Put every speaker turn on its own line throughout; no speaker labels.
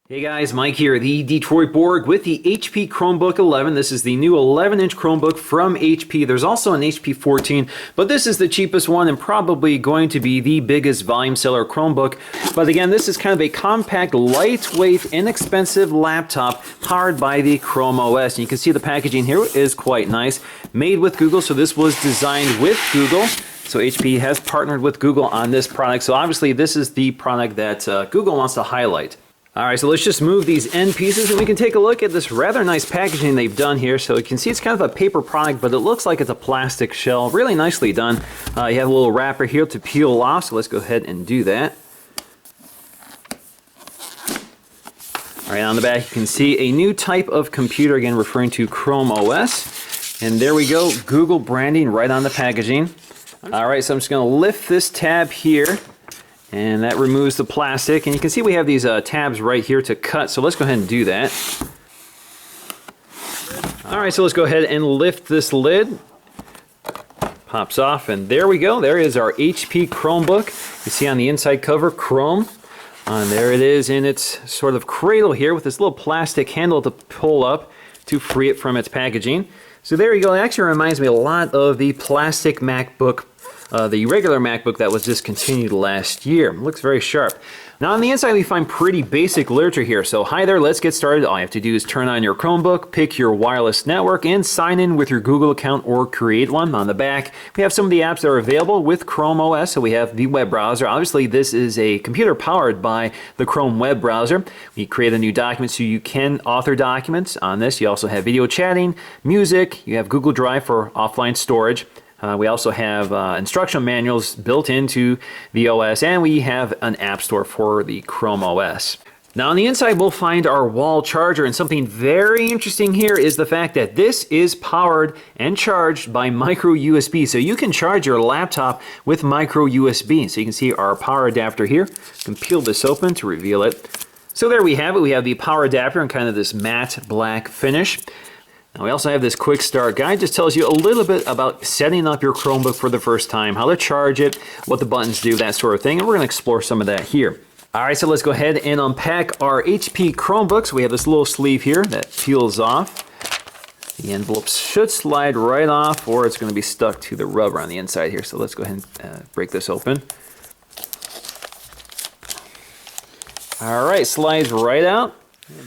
Hey guys, Mike here, the Detroit Borg with the HP Chromebook 11. This is the new 11-inch Chromebook from HP. There's also an HP 14, but this is the cheapest one and probably going to be the biggest volume seller Chromebook. But again, this is kind of a compact, lightweight, inexpensive laptop powered by the Chrome OS. And you can see the packaging here is quite nice. Made with Google, so this was designed with Google. So HP has partnered with Google on this product. So obviously this is the product that Google wants to highlight. All right, so let's just move these end pieces and we can take a look at this rather nice packaging they've done here. So you can see it's kind of a paper product, but it looks like it's a plastic shell. Really nicely done. You have a little wrapper here to peel off, so let's go ahead and do that. All right, on the back you can see a new type of computer, again referring to Chrome OS. And there we go, Google branding right on the packaging. All right, so I'm just gonna lift this tab here. And that removes the plastic. And you can see we have these tabs right here to cut. So let's go ahead and do that. All right, so let's go ahead and lift this lid. Pops off, and there we go. There is our HP Chromebook. You see on the inside cover, Chrome. And there it is in its sort of cradle here with this little plastic handle to pull up to free it from its packaging. So there you go. It actually reminds me a lot of the plastic MacBook, the regular MacBook that was discontinued last year. It looks very sharp. Now on the inside we find pretty basic literature here. So hi there, let's get started. All you have to do is turn on your Chromebook, pick your wireless network, and sign in with your Google account or create one. On the back, we have some of the apps that are available with Chrome OS. So we have the web browser. Obviously this is a computer powered by the Chrome web browser. We create a new document so you can author documents on this. You also have video chatting, music, you have Google Drive for offline storage. We also have instruction manuals built into the OS, and we have an app store for the Chrome OS. Now on the inside we'll find our wall charger, and something very interesting here is the fact that this is powered and charged by micro USB. So you can charge your laptop with micro USB. So you can see our power adapter here. You can peel this open to reveal it. So there we have it. We have the power adapter in kind of this matte black finish. Now we also have this quick start guide. Just tells you a little bit about setting up your Chromebook for the first time, how to charge it, what the buttons do, that sort of thing, and we're going to explore some of that here. All right, so let's go ahead and unpack our HP Chromebooks. We have this little sleeve here that peels off. The envelopes should slide right off, or it's going to be stuck to the rubber on the inside here. So let's go ahead and break this open. All right, slides right out.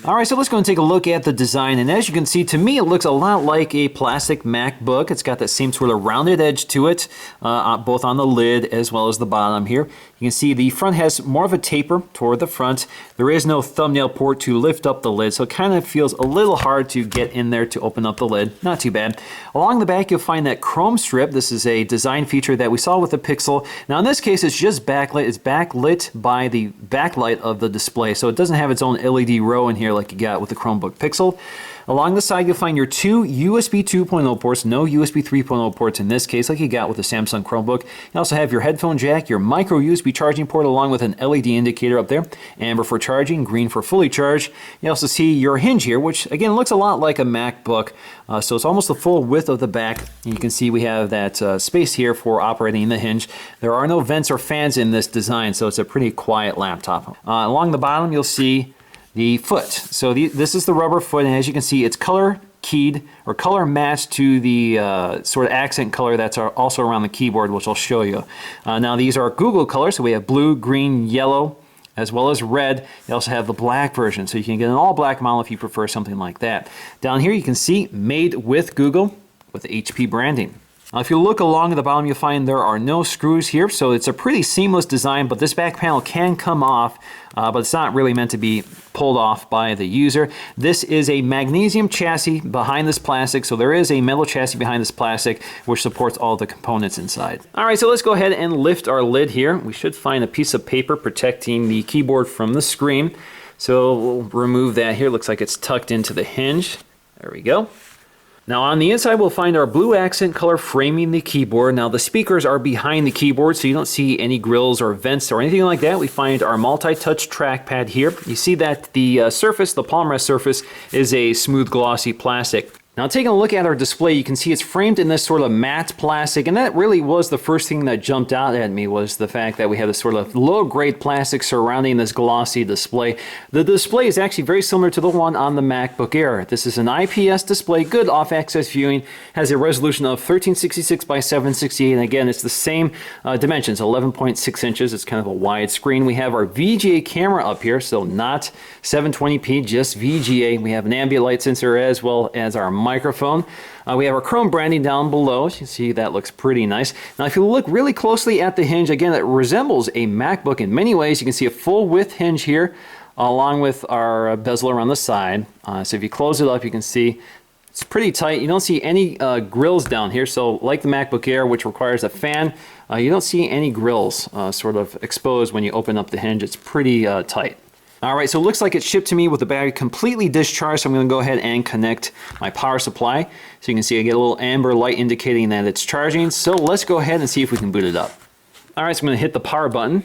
All right, so let's go and take a look at the design. And as you can see, to me, it looks a lot like a plastic MacBook. It's got that same sort of rounded edge to it, both on the lid as well as the bottom here. You can see the front has more of a taper toward the front. There is no thumbnail port to lift up the lid, so it kind of feels a little hard to get in there to open up the lid. Not too bad. Along the back, you'll find that chrome strip. This is a design feature that we saw with the Pixel. Now, in this case, it's just backlit. It's backlit by the backlight of the display, so it doesn't have its own LED row in here like you got with the Chromebook Pixel. Along the side, you'll find your two USB 2.0 ports, no USB 3.0 ports in this case, like you got with the Samsung Chromebook. You also have your headphone jack, your micro USB charging port, along with an LED indicator up there. Amber for charging, green for fully charged. You also see your hinge here, which again looks a lot like a MacBook. So it's almost the full width of the back. And you can see we have that space here for operating the hinge. There are no vents or fans in this design, so it's a pretty quiet laptop. Along the bottom, you'll see the foot. So this is the rubber foot, and as you can see, it's color keyed or color matched to the sort of accent color that's also around the keyboard, which I'll show you. Now these are Google colors, so we have blue, green, yellow, as well as red. You also have the black version, so you can get an all black model if you prefer something like that. Down here you can see made with Google with HP branding. Now, if you look along at the bottom, you'll find there are no screws here, so it's a pretty seamless design, but this back panel can come off, but it's not really meant to be pulled off by the user. This is a magnesium chassis behind this plastic, so there is a metal chassis behind this plastic which supports all the components inside. All right, so let's go ahead and lift our lid here. We should find a piece of paper protecting the keyboard from the screen. So we'll remove that here. Looks like it's tucked into the hinge. There we go. Now on the inside we'll find our blue accent color framing the keyboard. Now the speakers are behind the keyboard, so you don't see any grills or vents or anything like that. We find our multi-touch trackpad here. You see that the surface, the palm rest surface, is a smooth glossy plastic. Now taking a look at our display, you can see it's framed in this sort of matte plastic, and that really was the first thing that jumped out at me, was the fact that we have this sort of low-grade plastic surrounding this glossy display. The display is actually very similar to the one on the MacBook Air. This is an IPS display, good off-axis viewing, has a resolution of 1366 by 768, and again, it's the same dimensions, 11.6 inches. It's kind of a wide screen. We have our VGA camera up here, so not 720p, just VGA. We have an ambient light sensor as well as our microphone. We have our Chrome branding down below. As you can see, that looks pretty nice. Now, if you look really closely at the hinge, again, it resembles a MacBook in many ways. You can see a full width hinge here, along with our bezel around the side. So if you close it up, you can see it's pretty tight. You don't see any grills down here. So like the MacBook Air, which requires a fan, you don't see any grills sort of exposed when you open up the hinge. It's pretty tight. All right, so it looks like it's shipped to me with the battery completely discharged, so I'm going to go ahead and connect my power supply. So you can see I get a little amber light indicating that it's charging. So let's go ahead and see if we can boot it up. All right, so I'm going to hit the power button.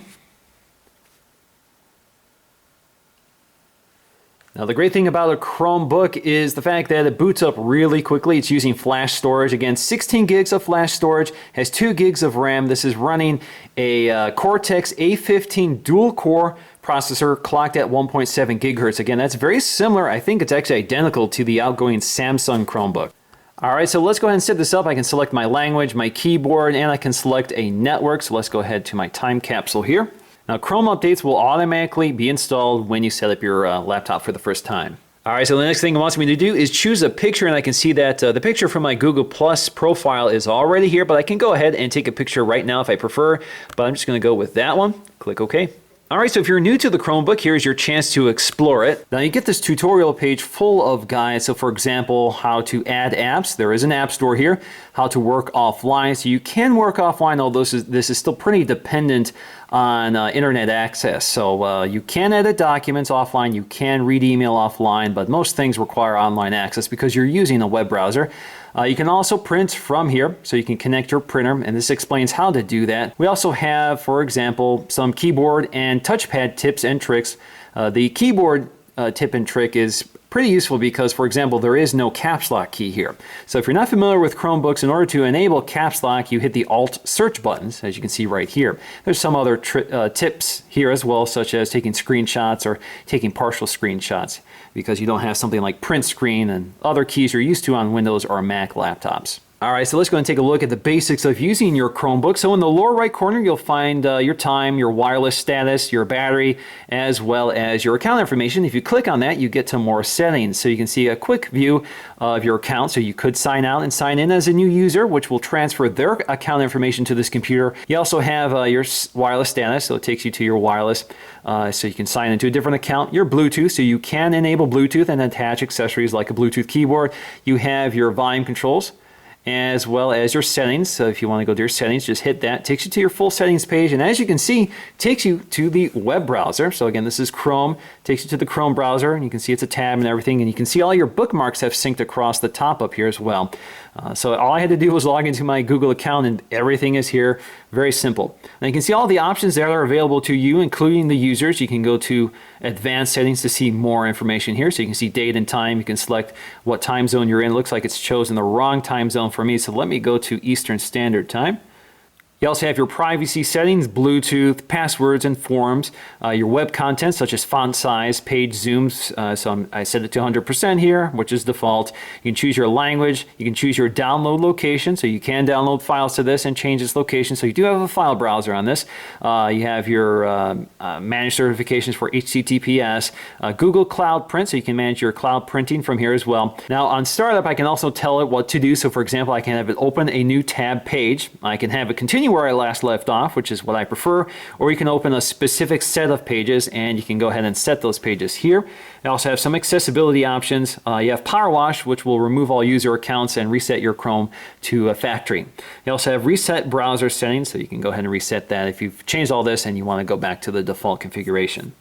Now the great thing about a Chromebook is the fact that it boots up really quickly. It's using flash storage. Again, 16 gigs of flash storage, has 2 gigs of RAM. This is running a Cortex A15 dual-core processor clocked at 1.7 gigahertz. Again, that's very similar. I think it's actually identical to the outgoing Samsung Chromebook. All right, so let's go ahead and set this up. I can select my language, my keyboard, and I can select a network. So let's go ahead to my time capsule here. Now, Chrome updates will automatically be installed when you set up your laptop for the first time. All right, so the next thing it wants me to do is choose a picture, and I can see that the picture from my Google Plus profile is already here, but I can go ahead and take a picture right now if I prefer, but I'm just going to go with that one. Click OK. All right, so if you're new to the Chromebook, here's your chance to explore it. Now you get this tutorial page full of guides. So for example, how to add apps. There is an app store here. How to work offline. So you can work offline, although this is still pretty dependent on internet access. So you can edit documents offline, you can read email offline, but most things require online access because you're using a web browser. You can also print from here, so you can connect your printer, and this explains how to do that. We also have, for example, some keyboard and touchpad tips and tricks. The keyboard tip and trick is pretty useful because, for example, there is no caps lock key here. So if you're not familiar with Chromebooks, in order to enable caps lock, you hit the Alt search buttons, as you can see right here. There's some other tips here as well, such as taking screenshots or taking partial screenshots, because you don't have something like print screen and other keys you're used to on Windows or Mac laptops. All right, so let's go and take a look at the basics of using your Chromebook. So in the lower right corner, you'll find your time, your wireless status, your battery, as well as your account information. If you click on that, you get to more settings. So you can see a quick view of your account. So you could sign out and sign in as a new user, which will transfer their account information to this computer. You also have your wireless status, so it takes you to your wireless. So you can sign into a different account. Your Bluetooth, so you can enable Bluetooth and attach accessories like a Bluetooth keyboard. You have your volume controls, as well as your settings. So if you want to go to your settings, just hit that. It takes you to your full settings page, and as you can see, it takes you to the web browser. So again, this is Chrome. It takes you to the Chrome browser, and you can see it's a tab and everything, and you can see all your bookmarks have synced across the top up here as well. So all I had to do was log into my Google account, and everything is here. Very simple. Now you can see all the options that are available to you, including the users. You can go to advanced settings to see more information here. So you can see date and time. You can select what time zone you're in. It looks like it's chosen the wrong time zone for me, so let me go to Eastern Standard Time. You also have your privacy settings, Bluetooth, passwords, and forms, your web content such as font size, page zooms. So I set it to 100% here, which is default. You can choose your language. You can choose your download location, so you can download files to this and change its location. So you do have a file browser on this. You have your managed certifications for HTTPS, Google Cloud Print, so you can manage your cloud printing from here as well. Now on startup, I can also tell it what to do. So for example, I can have it open a new tab page. I can have it continue where I last left off, which is what I prefer, or you can open a specific set of pages and you can go ahead and set those pages here. I also have some accessibility options. You have Power Wash, which will remove all user accounts and reset your Chrome to a factory. You also have reset browser settings, so you can go ahead and reset that if you've changed all this and you want to go back to the default configuration.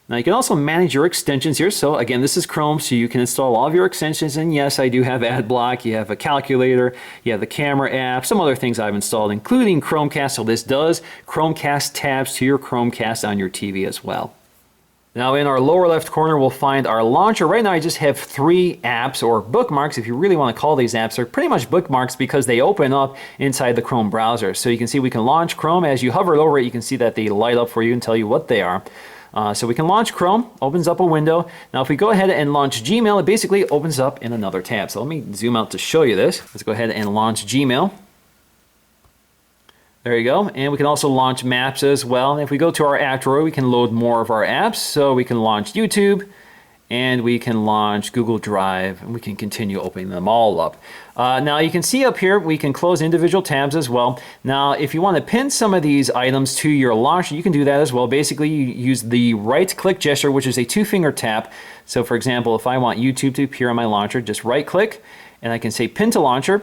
Now you can also manage your extensions here. So again, this is Chrome, so you can install all of your extensions. And yes, I do have AdBlock. You have a calculator. You have the camera app. Some other things I've installed, including Chromecast. So this does Chromecast tabs to your Chromecast on your TV as well. Now in our lower left corner, we'll find our launcher. Right now I just have 3 apps or bookmarks, if you really want to call these apps. They're pretty much bookmarks because they open up inside the Chrome browser. So you can see we can launch Chrome. As you hover over it, you can see that they light up for you and tell you what they are. So we can launch Chrome, opens up a window. Now if we go ahead and launch Gmail, it basically opens up in another tab. So let me zoom out to show you this. Let's go ahead and launch Gmail. There you go. And we can also launch Maps as well. And if we go to our app drawer, we can load more of our apps. So we can launch YouTube, and we can launch Google Drive, and we can continue opening them all up. Now you can see up here, we can close individual tabs as well. Now if you want to pin some of these items to your launcher, you can do that as well. Basically you use the right click gesture, which is a 2-finger tap. So for example, if I want YouTube to appear on my launcher, just right click, and I can say pin to launcher.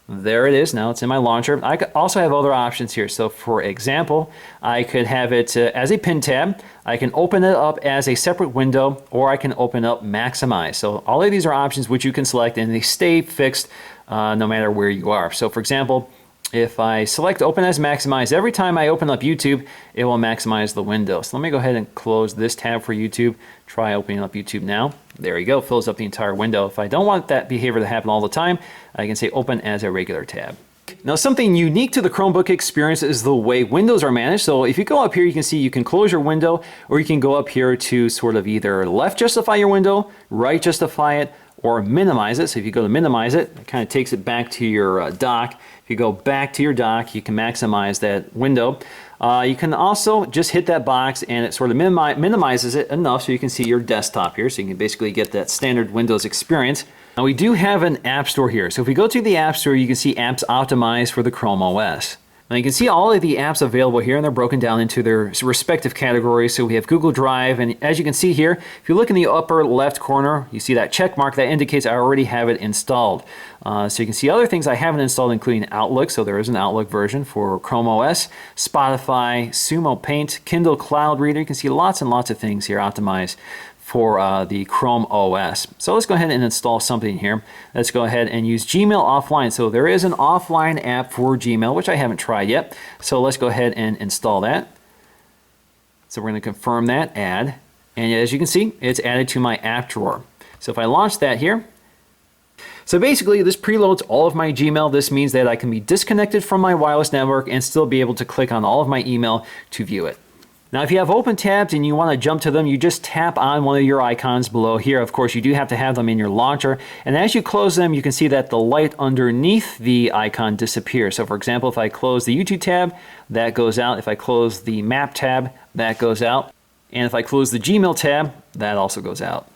There it is. Now it's in my launcher. I could also have other options here. So for example, I could have it as a pin tab. I can open it up as a separate window, or I can open up maximize. So all of these are options which you can select, and they stay fixed no matter where you are. So for example, if I select open as maximize, every time I open up YouTube, it will maximize the window. So let me go ahead and close this tab for YouTube. Try opening up YouTube now. There you go, fills up the entire window. If I don't want that behavior to happen all the time, I can say open as a regular tab. Now something unique to the Chromebook experience is the way windows are managed. So if you go up here, you can see you can close your window, or you can go up here to sort of either left justify your window, right justify it, or minimize it. So if you go to minimize it, it kind of takes it back to your dock. If you go back to your dock, you can maximize that window. You can also just hit that box, and it sort of minimizes it enough so you can see your desktop here. So you can basically get that standard Windows experience. Now we do have an app store here. So if we go to the app store, you can see apps optimized for the Chrome OS. Now you can see all of the apps available here, and they're broken down into their respective categories. So we have Google Drive, and as you can see here, if you look in the upper left corner, you see that check mark that indicates I already have it installed. So you can see other things I haven't installed, including Outlook. So there is an Outlook version for Chrome OS, Spotify, Sumo Paint, Kindle Cloud Reader. You can see lots and lots of things here optimized for the Chrome OS. So let's go ahead and install something here. Let's go ahead and use Gmail offline. So there is an offline app for Gmail, which I haven't tried yet. So let's go ahead and install that. So we're going to confirm that, add. And as you can see, it's added to my app drawer. So if I launch that here, so basically this preloads all of my Gmail. This means that I can be disconnected from my wireless network and still be able to click on all of my email to view it. Now, if you have open tabs and you want to jump to them, you just tap on one of your icons below here. Of course, you do have to have them in your launcher. And as you close them, you can see that the light underneath the icon disappears. So for example, if I close the YouTube tab, that goes out. If I close the Map tab, that goes out. And if I close the Gmail tab, that also goes out.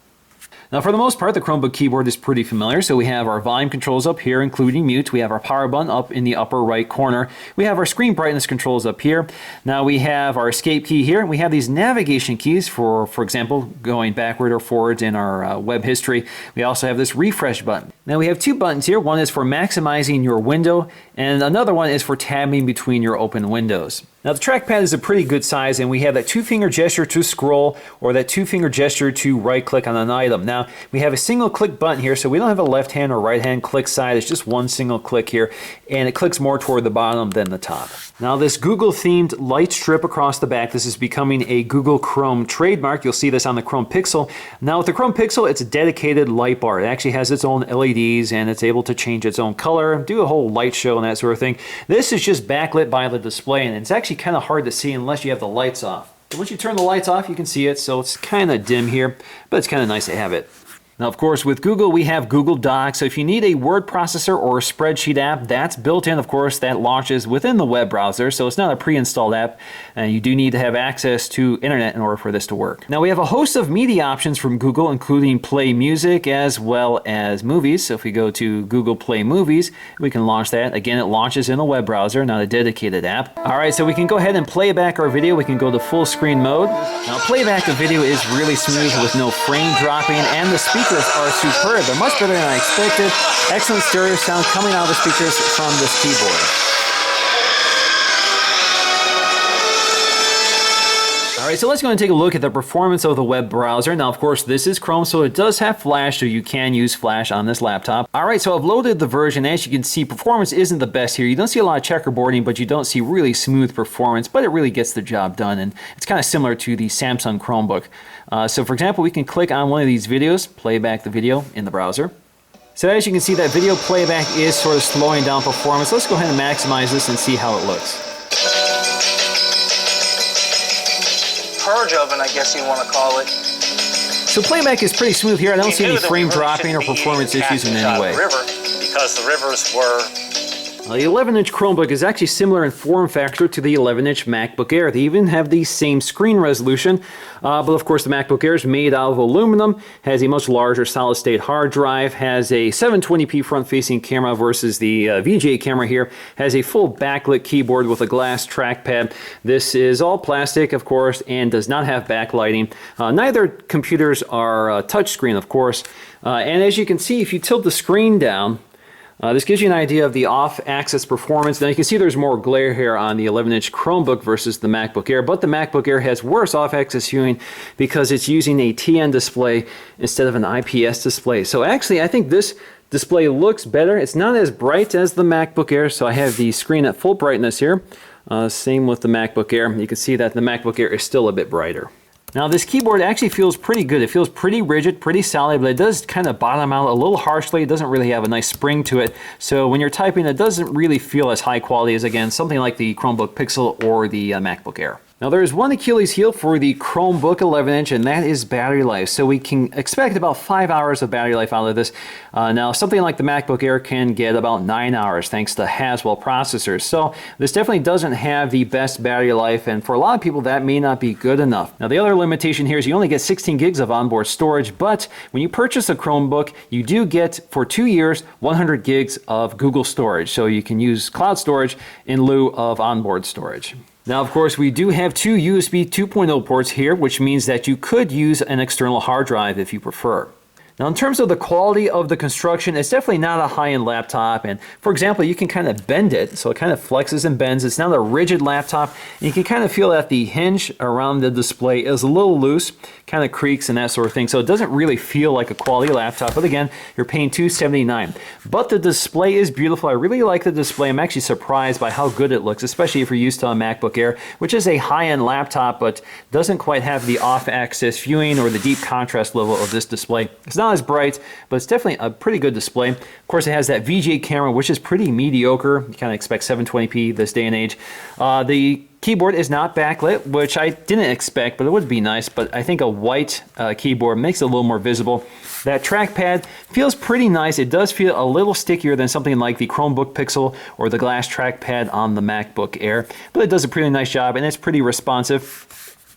Now, for the most part, the Chromebook keyboard is pretty familiar. So we have our volume controls up here, including mute. We have our power button up in the upper right corner. We have our screen brightness controls up here. Now we have our escape key here. We have these navigation keys for example, going backward or forwards in our web history. We also have this refresh button. Now we have 2 buttons here. One is for maximizing your window, and another one is for tabbing between your open windows. Now the trackpad is a pretty good size, and we have that 2-finger gesture to scroll, or that 2-finger gesture to right click on an item. Now we have a single click button here, so we don't have a left hand or right hand click side. It's just one single click here, and it clicks more toward the bottom than the top. Now this Google themed light strip across the back, this is becoming a Google Chrome trademark. You'll see this on the Chrome Pixel. Now with the Chrome Pixel, it's a dedicated light bar. It actually has its own LEDs, and it's able to change its own color, do a whole light show and that sort of thing. This is just backlit by the display, and it's actually kind of hard to see unless you have the lights off. But once you turn the lights off, you can see it, so it's kind of dim here, but it's kind of nice to have it. Now, of course, with Google, we have Google Docs. So if you need a word processor or a spreadsheet app, that's built in. Of course, that launches within the web browser, so it's not a pre-installed app, and you do need to have access to internet in order for this to work. Now, we have a host of media options from Google, including Play Music as well as Movies. So if we go to Google Play Movies, we can launch that. Again, it launches in a web browser, not a dedicated app. All right, so we can go ahead and play back our video. We can go to full screen mode. Now, playback of video is really smooth with no frame dropping, and the speakers are superb. They're much better than I expected. Excellent stereo sound coming out of the speakers from this keyboard. All right, so let's go and take a look at the performance of the web browser. Now, of course, this is Chrome, so it does have Flash, so you can use Flash on this laptop. All right, so I've loaded the version. As you can see, performance isn't the best here. You don't see a lot of checkerboarding, but you don't see really smooth performance, but it really gets the job done, and it's kind of similar to the Samsung Chromebook. So, for example, we can click on one of these videos, play back the video in the browser. So as you can see, that video playback is sort of slowing down performance. Let's go ahead and maximize this and see how it looks.
Purge oven, I guess you want to call it.
So playback is pretty smooth here. I don't see any frame dropping or performance issues in any way.
Because the rivers were...
The 11-inch Chromebook is actually similar in form factor to the 11-inch MacBook Air. They even have the same screen resolution, but of course the MacBook Air is made out of aluminum, has a much larger solid-state hard drive, has a 720p front-facing camera versus the VGA camera here, has a full backlit keyboard with a glass trackpad. This is all plastic, of course, and does not have backlighting. Neither computers are touchscreen, of course, and as you can see, if you tilt the screen down, this gives you an idea of the off-axis performance. Now you can see there's more glare here on the 11-inch Chromebook versus the MacBook Air, but the MacBook Air has worse off-axis viewing because it's using a TN display instead of an IPS display. So actually, I think this display looks better. It's not as bright as the MacBook Air, so I have the screen at full brightness here. Same with the MacBook Air. You can see that the MacBook Air is still a bit brighter. Now this keyboard actually feels pretty good. It feels pretty rigid, pretty solid, but it does kind of bottom out a little harshly. It doesn't really have a nice spring to it. So when you're typing, it doesn't really feel as high quality as, again, something like the Chromebook Pixel or the MacBook Air. Now there is one Achilles heel for the Chromebook 11-inch, and that is battery life. So we can expect about 5 hours of battery life out of this. Now something like the MacBook Air can get about 9 hours thanks to Haswell processors. So this definitely doesn't have the best battery life, and for a lot of people that may not be good enough. Now the other limitation here is you only get 16 gigs of onboard storage, but when you purchase a Chromebook, you do get, for 2 years, 100 gigs of Google storage. So you can use cloud storage in lieu of onboard storage. Now, of course, we do have two USB 2.0 ports here, which means that you could use an external hard drive if you prefer. Now, in terms of the quality of the construction, it's definitely not a high-end laptop. And for example, you can kind of bend it, so it kind of flexes and bends. It's not a rigid laptop. And you can kind of feel that the hinge around the display is a little loose, kind of creaks and that sort of thing. So it doesn't really feel like a quality laptop. But again, you're paying $279. But the display is beautiful. I really like the display. I'm actually surprised by how good it looks, especially if you're used to a MacBook Air, which is a high-end laptop, but doesn't quite have the off-axis viewing or the deep contrast level of this display. It's not as bright, but it's definitely a pretty good display. Of course, it has that VGA camera, which is pretty mediocre. You kind of expect 720p this day and age. The keyboard is not backlit, which I didn't expect, but it would be nice. But I think a white keyboard makes it a little more visible. That trackpad feels pretty nice. It does feel a little stickier than something like the Chromebook Pixel or the glass trackpad on the MacBook Air, but it does a pretty nice job, and it's pretty responsive.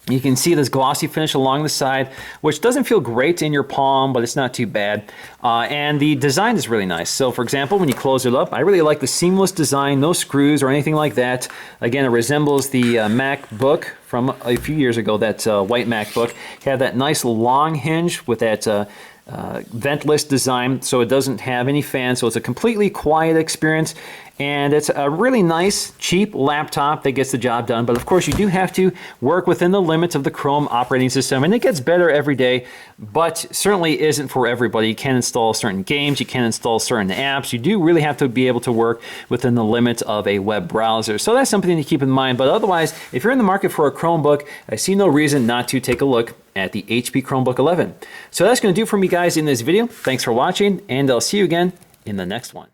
You can see this glossy finish along the side, which doesn't feel great in your palm, but it's not too bad. And the design is really nice. So for example, when you close it up, I really like the seamless design, no screws or anything like that. Again, it resembles the MacBook from a few years ago, that white MacBook. It had that nice long hinge with that ventless design, so it doesn't have any fans, so it's a completely quiet experience. And it's a really nice, cheap laptop that gets the job done. But of course, you do have to work within the limits of the Chrome operating system. And it gets better every day, but certainly isn't for everybody. You can't install certain games. You can't install certain apps. You do really have to be able to work within the limits of a web browser. So that's something to keep in mind. But otherwise, if you're in the market for a Chromebook, I see no reason not to take a look at the HP Chromebook 11. So that's going to do it for me, guys, in this video. Thanks for watching, and I'll see you again in the next one.